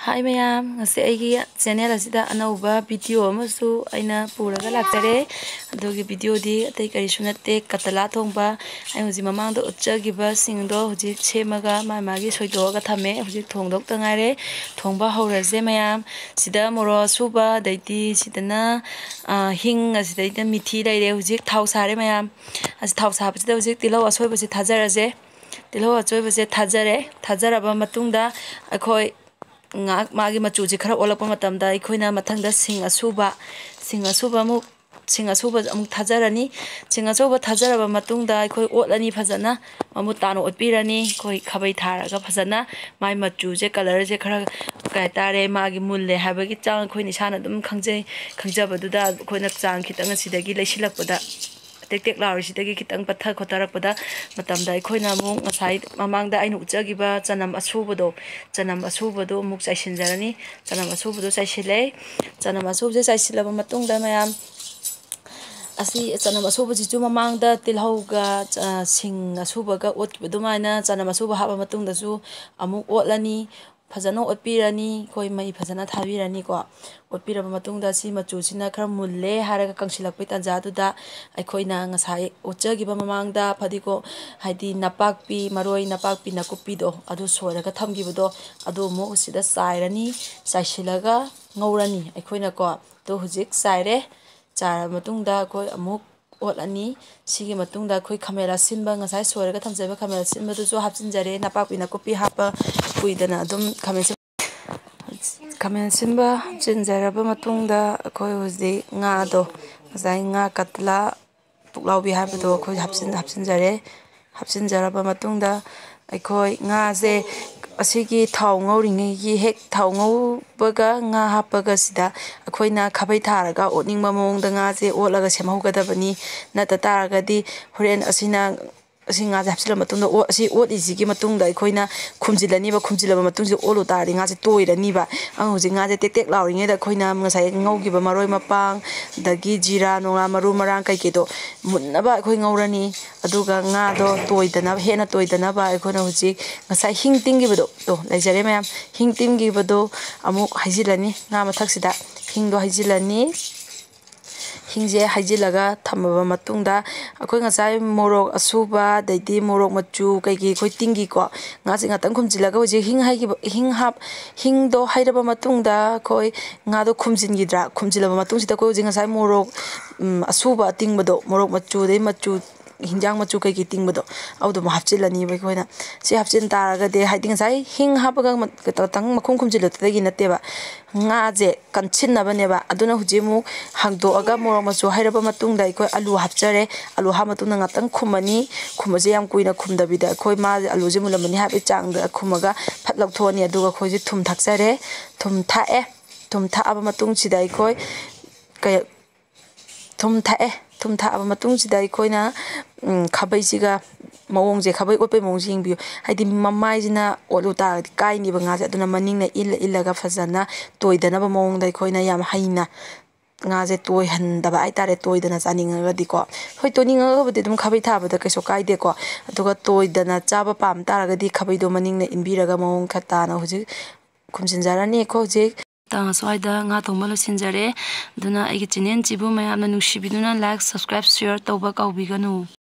Hi mayam, ngasi aigi channel asida anauba video amasu aina puraga lakjare adogi video di atai karisu natte katala thongba ai huji mamang do utchagiba singdo huji chemaga magi soidoga thame huji thongdok tangaire thongba horaje mayam sida moro suba daiti sidana hing asida mithi daire huji thau sare mayam as thau sabsida huji tilaw asoibase thajaraje tilaw asoibase thajaraba matungda akhoi magi machuji khara olakpa matamda ikhoina mathangda sing asuba amuk thajarani sing asuba thajaraba matungda ikhoi otlani phajana mamu tano otpirani khoi khabai tharaga phajana mai machuje color je khara kai tare magi mulle habagi chang khoini sana dum khangjabaduda khoina chang khitang sidagi leisilakpada tek laurisi kitang patha khotarakpada matamda ikhoina mu ngasai mamangda ainu uchagiba chanam asubodo muk chaisinjarani chanam asubodo chaisile chanam asubje chaisilaba matungda mayam asi chanam asubo jichu mamangda tilhauga sing asubaga otkibadumaina chanam asuba haba matungda su amuk otlani fazana otpirani koi mai fazana thabirani ko otpiraba matungda si machusina khara mulle haraga kangsilakpai tanjaduda aikoina ngasai uchagiba mamangda phadiko haidi napakpi maroi napakpi nakupi do adu soiraga thamgibodo adu mo usida sairani saisilaga ngaurani aikoina ko to hujik saire chara matungda koi amuk otlani sigi matungda koi khamela sinba ngasai soiraga thamjaiba khamela sinba du jo hapchinjare napakpi nakupi hapa kuidana adum khamen simba chinjaraba matungda khoi huji nga do ngasai nga katla puklaubi habado khoi hapchinjaraba matungda khoi nga je asigi thau ngauringi hek thau ngaubaga nga hapaga sida khoina khabai tharaga otningba mongda nga je otlaga semhaugadabani nata taragadi horen asina nga hapsila matungda asi otlisigi matungda khoina khumjilaba matungsi olu tari nga je toiraniba huji nga je tek lauringe da khoina ngasai ngaugiba maroi mapang dagi jira nongla maru marang kaikedo munnaba khoi ngaurani aduga nga do toidana hena toidana ba khoina huji ngasai hing tinggibado to laijare mayam hing tinggibado amuk haijilani nga mathaksida hingdo haijilani hingje haijilaga thamaba matungda akhoi ngasai morok asuba daiti morok machu kaiki khoi tingi ko ngasi ngatang khumjilaga hoji hingdo hairaba matungda khoi ngado khumjilaba matungsida ko hoji ngasai morok asuba tingbado morok machu dei machu hinjang machu kaiki tingbado audo ma hapchilani bai khoina si hapchin taraga de haiding sai hing hapaga tang makhum khumjilotagi nateba nga je kanchinaba neba aduna hujimu hangdo aga morok machu hairaba matungda ikoi alu hapchare alu ha matungna ngatang khumani khumaje yam kuina khumdabida khoi ma alu je mulamani habi changda khumaga phatlak thoni aduga khoi je thum thaksare thum thaaba matung chida ikoi thum thaaba matung chida ikoina khabai siga mawongje khabai otpai mawongje yingbiu haidi mamaijina olu ta kainiba ngaje aduna maningna illaga fazana toidanaba mawongda ikoina yam haina ngaje toy handaba aitare toidana chaningaga diko hoi toningaga budi dum khabai thabada kaiso kaide ko aduga toidana chaba pam taraga di khabai do maningna inbiraga mawong khatana huji khumsinjarani ko je swaida nga thongmalo sinjare duna aigi channel jibu mayamna nungsibiduna like subscribe share tawba kaubiganu